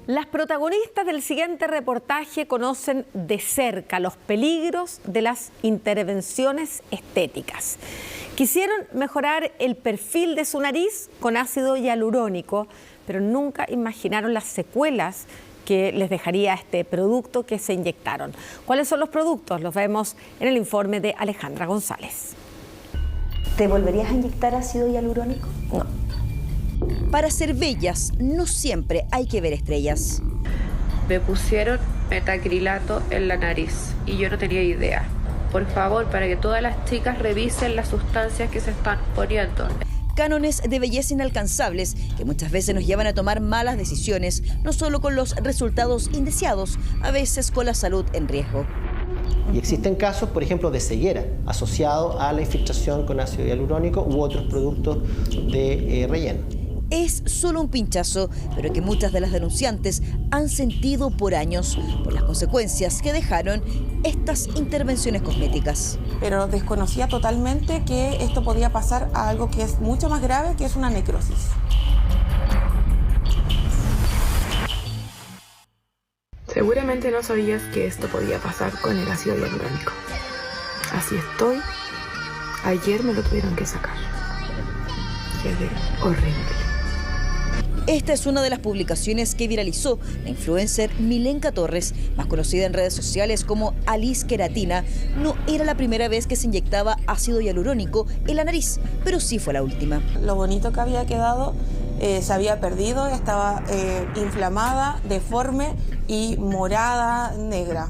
Las protagonistas del siguiente reportaje conocen de cerca los peligros de las intervenciones estéticas. Quisieron mejorar el perfil de su nariz con ácido hialurónico, pero nunca imaginaron las secuelas que les dejaría este producto que se inyectaron. ¿Cuáles son los productos? Los vemos en el informe de Alejandra González. ¿Te volverías a inyectar ácido hialurónico? No. Para ser bellas, no siempre hay que ver estrellas. Me pusieron metacrilato en la nariz y yo no tenía idea. Por favor, para que todas las chicas revisen las sustancias que se están poniendo. Cánones de belleza inalcanzables que muchas veces nos llevan a tomar malas decisiones, no solo con los resultados indeseados, a veces con la salud en riesgo. Y existen casos, por ejemplo, de ceguera asociado a la infiltración con ácido hialurónico u otros productos de relleno. Es solo un pinchazo, pero que muchas de las denunciantes han sentido por años por las consecuencias que dejaron estas intervenciones cosméticas. Pero desconocía totalmente que esto podía pasar a algo que es mucho más grave, que es una necrosis. Seguramente no sabías que esto podía pasar con el ácido hialurónico. Así estoy. Ayer me lo tuvieron que sacar. Quedé horrible. Esta es una de las publicaciones que viralizó la influencer Milenka Torres, más conocida en redes sociales como Alice Queratina. No era la primera vez que se inyectaba ácido hialurónico en la nariz, pero sí fue la última. Lo bonito que había quedado se había perdido, estaba inflamada, deforme y morada, negra.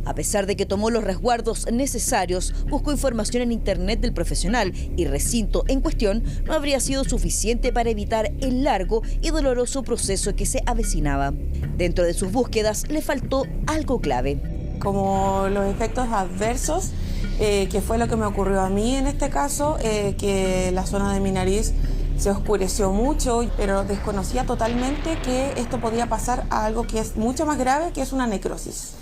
A pesar de que tomó los resguardos necesarios, buscó información en internet del profesional y recinto en cuestión no habría sido suficiente para evitar el largo y doloroso proceso que se avecinaba. Dentro de sus búsquedas le faltó algo clave. Como los efectos adversos, que fue lo que me ocurrió a mí en este caso, que la zona de mi nariz se oscureció mucho, pero desconocía totalmente que esto podía pasar a algo que es mucho más grave, que es una necrosis.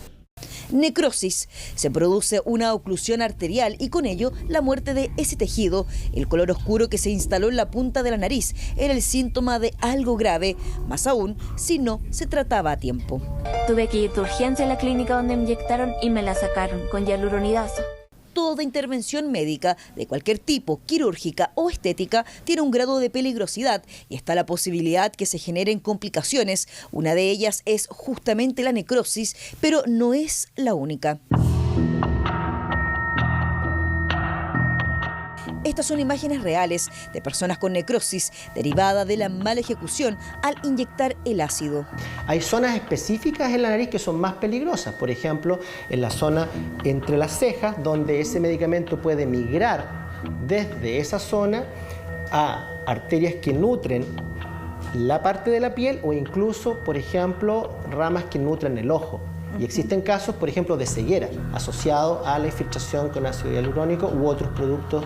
Necrosis. Se produce una oclusión arterial y con ello la muerte de ese tejido. El color oscuro que se instaló en la punta de la nariz era el síntoma de algo grave, más aún si no se trataba a tiempo. Tuve que ir de urgencia a la clínica donde me inyectaron y me la sacaron con hialuronidasa. Toda intervención médica, de cualquier tipo, quirúrgica o estética, tiene un grado de peligrosidad y está la posibilidad que se generen complicaciones. Una de ellas es justamente la necrosis, pero no es la única. Estas son imágenes reales de personas con necrosis derivada de la mala ejecución al inyectar el ácido. Hay zonas específicas en la nariz que son más peligrosas, por ejemplo, en la zona entre las cejas, donde ese medicamento puede migrar desde esa zona a arterias que nutren la parte de la piel o incluso, por ejemplo, ramas que nutren el ojo. Y existen casos, por ejemplo, de ceguera asociado a la infiltración con ácido hialurónico u otros productos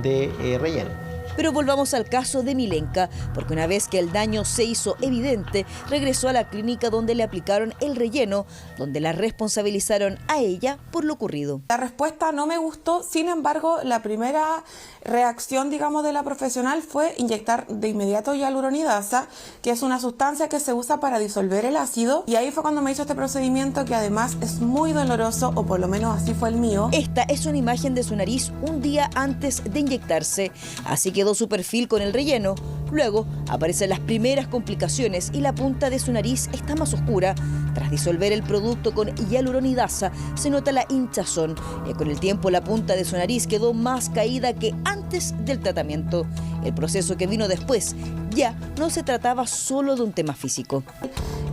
de relleno. Pero volvamos al caso de Milenka, porque una vez que el daño se hizo evidente, regresó a la clínica donde le aplicaron el relleno, donde la responsabilizaron a ella por lo ocurrido. La respuesta no me gustó, sin embargo, la primera reacción, digamos, de la profesional fue inyectar de inmediato hialuronidasa, que es una sustancia que se usa para disolver el ácido, y ahí fue cuando me hizo este procedimiento que además es muy doloroso, o por lo menos así fue el mío. Esta es una imagen de su nariz un día antes de inyectarse, así quedó su perfil con el relleno. Luego aparecen las primeras complicaciones y la punta de su nariz está más oscura. Tras disolver el producto con hialuronidasa se nota la hinchazón y con el tiempo la punta de su nariz quedó más caída que antes del tratamiento. El proceso que vino después ya no se trataba solo de un tema físico.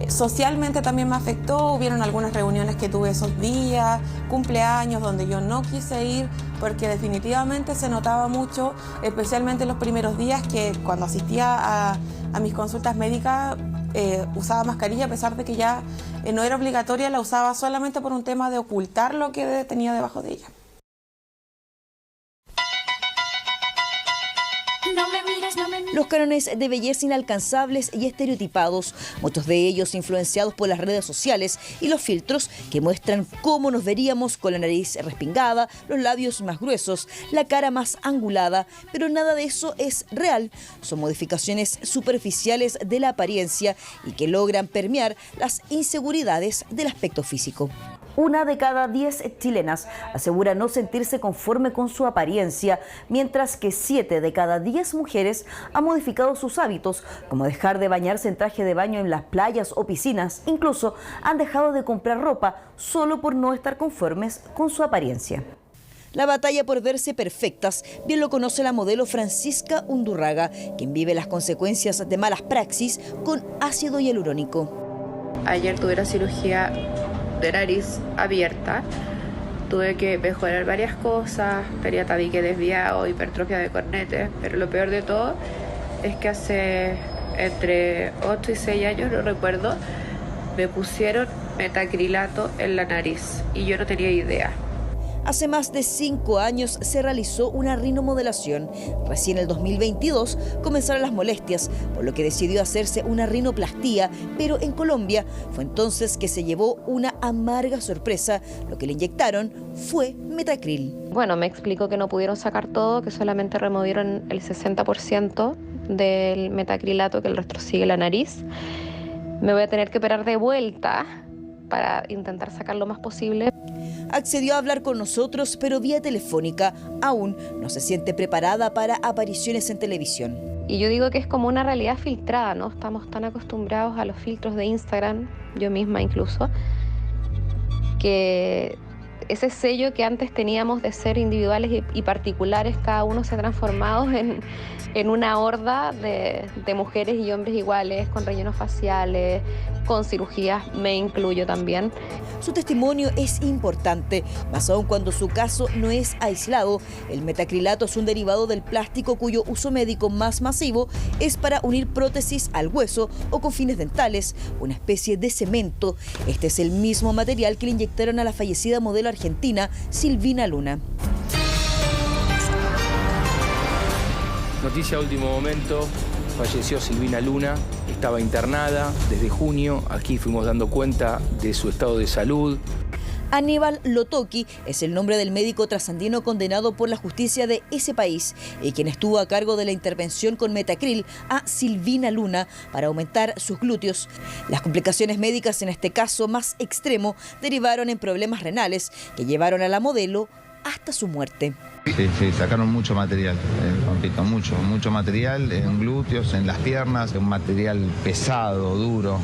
Socialmente también me afectó, hubieron algunas reuniones que tuve esos días, cumpleaños donde yo no quise ir porque definitivamente se notaba mucho, especialmente en los primeros días que cuando asistía a mis consultas médicas usaba mascarilla a pesar de que ya no era obligatoria, la usaba solamente por un tema de ocultar lo que tenía debajo de ella. Los cánones de belleza inalcanzables y estereotipados, muchos de ellos influenciados por las redes sociales y los filtros que muestran cómo nos veríamos con la nariz respingada, los labios más gruesos, la cara más angulada, pero nada de eso es real. Son modificaciones superficiales de la apariencia y que logran permear las inseguridades del aspecto físico. 1 de cada 10 chilenas asegura no sentirse conforme con su apariencia, mientras que 7 de cada 10 mujeres han modificado sus hábitos, como dejar de bañarse en traje de baño en las playas o piscinas. Incluso han dejado de comprar ropa solo por no estar conformes con su apariencia. La batalla por verse perfectas bien lo conoce la modelo Francisca Undurraga, quien vive las consecuencias de malas praxis con ácido hialurónico. Ayer tuve la cirugía de nariz abierta, tuve que mejorar varias cosas, tenía tabique desviado, hipertrofia de cornetes, pero lo peor de todo es que hace entre 8 y 6 años, no recuerdo, me pusieron metacrilato en la nariz y yo no tenía idea. Hace más de 5 años se realizó una rinomodelación. Recién en el 2022 comenzaron las molestias, por lo que decidió hacerse una rinoplastía, pero en Colombia fue entonces que se llevó una amarga sorpresa. Lo que le inyectaron fue metacril. Bueno, me explicó que no pudieron sacar todo, que solamente removieron el 60% del metacrilato, que el resto sigue la nariz. Me voy a tener que operar de vuelta para intentar sacar lo más posible. Accedió a hablar con nosotros, pero vía telefónica. Aún no se siente preparada para apariciones en televisión. Y yo digo que es como una realidad filtrada, ¿no? Estamos tan acostumbrados a los filtros de Instagram, yo misma incluso, que ese sello que antes teníamos de ser individuales y particulares, cada uno se ha transformado en una horda de mujeres y hombres iguales, con rellenos faciales, con cirugías, me incluyo también. Su testimonio es importante, más aún cuando su caso no es aislado. El metacrilato es un derivado del plástico cuyo uso médico más masivo es para unir prótesis al hueso o con fines dentales, una especie de cemento. Este es el mismo material que le inyectaron a la fallecida modelo argentina Silvina Luna. Noticia de último momento, falleció Silvina Luna, estaba internada desde junio, aquí fuimos dando cuenta de su estado de salud. Aníbal Lotoki es el nombre del médico trasandino condenado por la justicia de ese país y quien estuvo a cargo de la intervención con metacril a Silvina Luna para aumentar sus glúteos. Las complicaciones médicas en este caso más extremo derivaron en problemas renales que llevaron a la modelo hasta su muerte. Sí, sacaron mucho material, mucho material en glúteos, en las piernas, un material pesado, duro.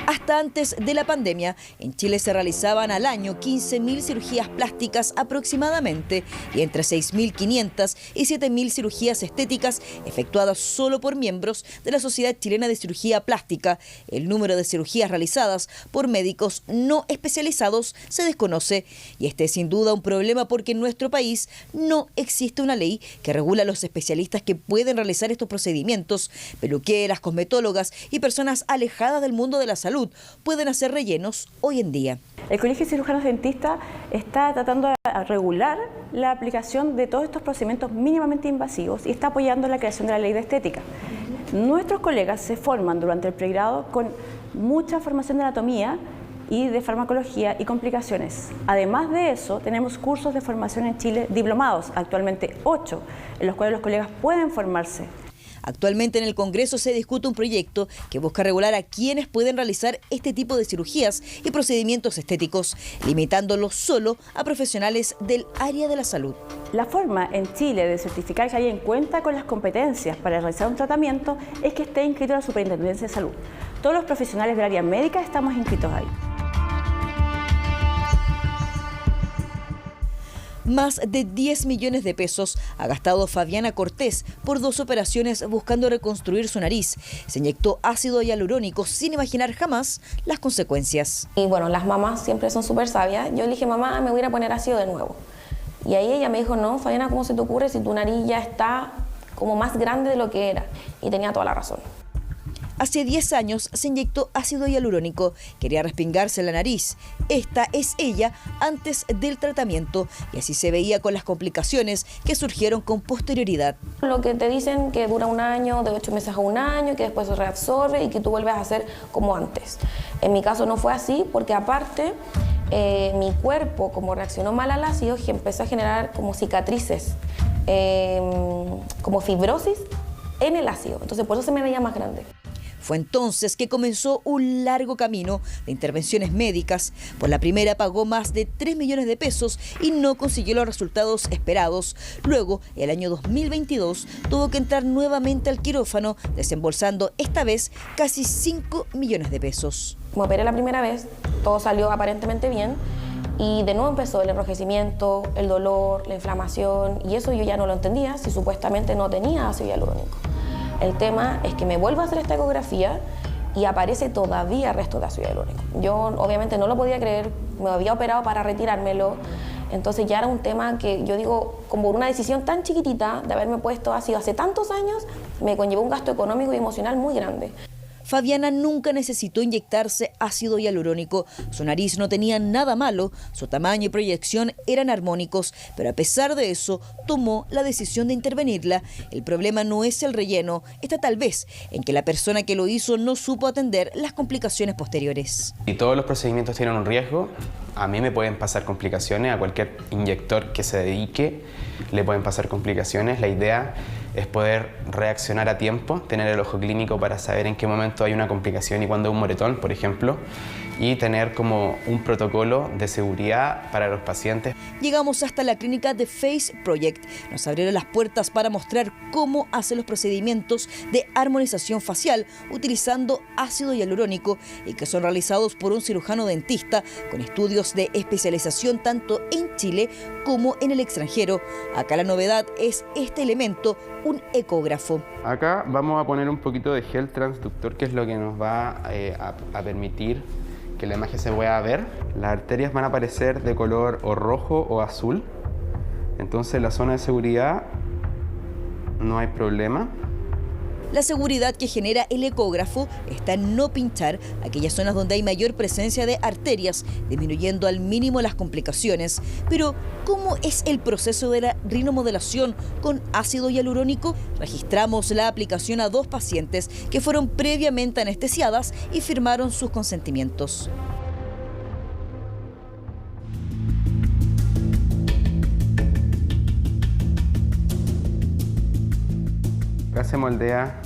Hasta antes de la pandemia, en Chile se realizaban al año 15.000 cirugías plásticas aproximadamente y entre 6.500 y 7.000 cirugías estéticas efectuadas solo por miembros de la Sociedad Chilena de Cirugía Plástica. El número de cirugías realizadas por médicos no especializados se desconoce y este es sin duda un problema porque en nuestro país no existe una ley que regula a los especialistas que pueden realizar estos procedimientos. Peluqueras, cosmetólogas y personas alejadas del mundo de la salud pueden hacer rellenos hoy en día. El Colegio de Cirujanos Dentistas está tratando de regular la aplicación de todos estos procedimientos mínimamente invasivos y está apoyando la creación de la ley de estética. Nuestros colegas se forman durante el pregrado con mucha formación de anatomía y de farmacología y complicaciones. Además de eso, tenemos cursos de formación en Chile diplomados, actualmente 8, en los cuales los colegas pueden formarse. Actualmente en el Congreso se discute un proyecto que busca regular a quienes pueden realizar este tipo de cirugías y procedimientos estéticos, limitándolos solo a profesionales del área de la salud. La forma en Chile de certificar que alguien cuenta con las competencias para realizar un tratamiento es que esté inscrito en la Superintendencia de Salud. Todos los profesionales del área médica estamos inscritos ahí. Más de 10 millones de pesos ha gastado Fabiana Cortés por 2 operaciones buscando reconstruir su nariz. Se inyectó ácido hialurónico sin imaginar jamás las consecuencias. Y bueno, las mamás siempre son súper sabias. Yo le dije, mamá, me voy a ir a poner ácido de nuevo. Y ahí ella me dijo, no, Fabiana, ¿cómo se te ocurre si tu nariz ya está como más grande de lo que era? Y tenía toda la razón. Hace 10 años se inyectó ácido hialurónico. Quería respingarse la nariz. Esta es ella antes del tratamiento y así se veía con las complicaciones que surgieron con posterioridad. Lo que te dicen que dura un año, de 8 meses a un año, que después se reabsorbe y que tú vuelves a hacer como antes. En mi caso no fue así porque aparte mi cuerpo, como reaccionó mal al ácido, empezó a generar como cicatrices, como fibrosis en el ácido. Entonces por eso se me veía más grande. Fue entonces que comenzó un largo camino de intervenciones médicas. Por la primera pagó más de 3 millones de pesos y no consiguió los resultados esperados. Luego, el año 2022, tuvo que entrar nuevamente al quirófano, desembolsando esta vez casi 5 millones de pesos. Me operé la primera vez, todo salió aparentemente bien y de nuevo empezó el enrojecimiento, el dolor, la inflamación y eso yo ya no lo entendía si supuestamente no tenía ácido hialurónico. El tema es que me vuelvo a hacer esta ecografía y aparece todavía resto de ácido hialurónico. Yo obviamente no lo podía creer, me había operado para retirármelo, entonces ya era un tema que yo digo, como una decisión tan chiquitita de haberme puesto ácido hace tantos años, me conllevó un gasto económico y emocional muy grande. Fabiana nunca necesitó inyectarse ácido hialurónico. Su nariz no tenía nada malo, su tamaño y proyección eran armónicos, pero a pesar de eso tomó la decisión de intervenirla. El problema no es el relleno, está tal vez en que la persona que lo hizo no supo atender las complicaciones posteriores. Y todos los procedimientos tienen un riesgo. A mí me pueden pasar complicaciones, a cualquier inyector que se dedique le pueden pasar complicaciones. La idea es poder reaccionar a tiempo, tener el ojo clínico para saber en qué momento hay una complicación y cuándo hay un moretón, por ejemplo, y tener como un protocolo de seguridad para los pacientes. Llegamos hasta la clínica de Face Project. Nos abrieron las puertas para mostrar cómo hacen los procedimientos de armonización facial utilizando ácido hialurónico y que son realizados por un cirujano dentista con estudios de especialización tanto en Chile como en el extranjero. Acá la novedad es este elemento, un ecógrafo. Acá vamos a poner un poquito de gel transductor, que es lo que nos va a permitir que la imagen se pueda ver. Las arterias van a aparecer de color o rojo o azul. Entonces en la zona de seguridad no hay problema. La seguridad que genera el ecógrafo está en no pinchar aquellas zonas donde hay mayor presencia de arterias, disminuyendo al mínimo las complicaciones. Pero, ¿cómo es el proceso de la rinomodelación con ácido hialurónico? Registramos la aplicación a 2 pacientes que fueron previamente anestesiadas y firmaron sus consentimientos. Acá se moldea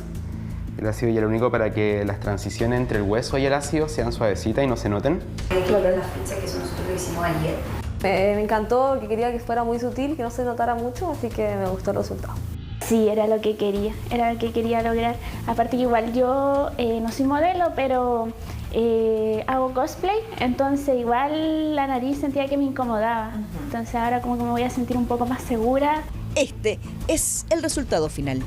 el ácido hialurónico para que las transiciones entre el hueso y el ácido sean suavecitas y no se noten. Claro, las fichas que nosotros lo hicimos ayer. Me encantó, que quería que fuera muy sutil, que no se notara mucho, así que me gustó el resultado. Sí, era lo que quería lograr. Aparte que igual yo no soy modelo, pero hago cosplay, entonces igual la nariz sentía que me incomodaba. Entonces ahora como que me voy a sentir un poco más segura. Este es el resultado final.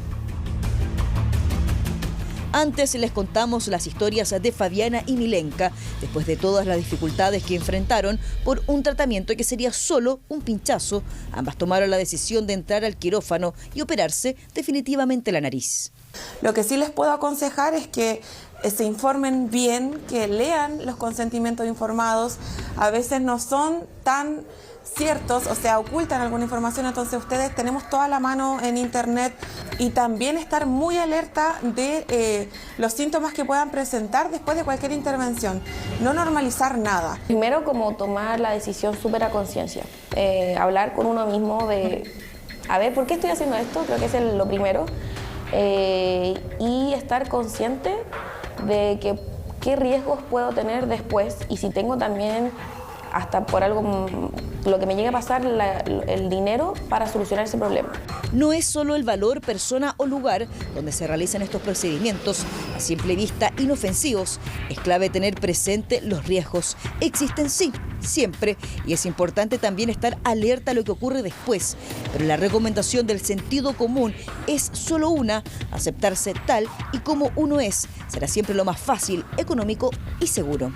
Antes les contamos las historias de Fabiana y Milenka, después de todas las dificultades que enfrentaron por un tratamiento que sería solo un pinchazo. Ambas tomaron la decisión de entrar al quirófano y operarse definitivamente la nariz. Lo que sí les puedo aconsejar es que se informen bien, que lean los consentimientos informados. A veces no son tan ciertos, o sea, ocultan alguna información, entonces ustedes tenemos toda la mano en internet y también estar muy alerta de los síntomas que puedan presentar después de cualquier intervención. No normalizar nada. Primero, como tomar la decisión súper a conciencia, hablar con uno mismo de, a ver, ¿por qué estoy haciendo esto? Creo que es lo primero. Y estar consciente de qué riesgos puedo tener después y si tengo también hasta por algo, lo que me llegue a pasar, el dinero para solucionar ese problema. No es solo el valor, persona o lugar donde se realizan estos procedimientos, a simple vista inofensivos. Es clave tener presente los riesgos. Existen sí, siempre, y es importante también estar alerta a lo que ocurre después. Pero la recomendación del sentido común es solo una: aceptarse tal y como uno es. Será siempre lo más fácil, económico y seguro.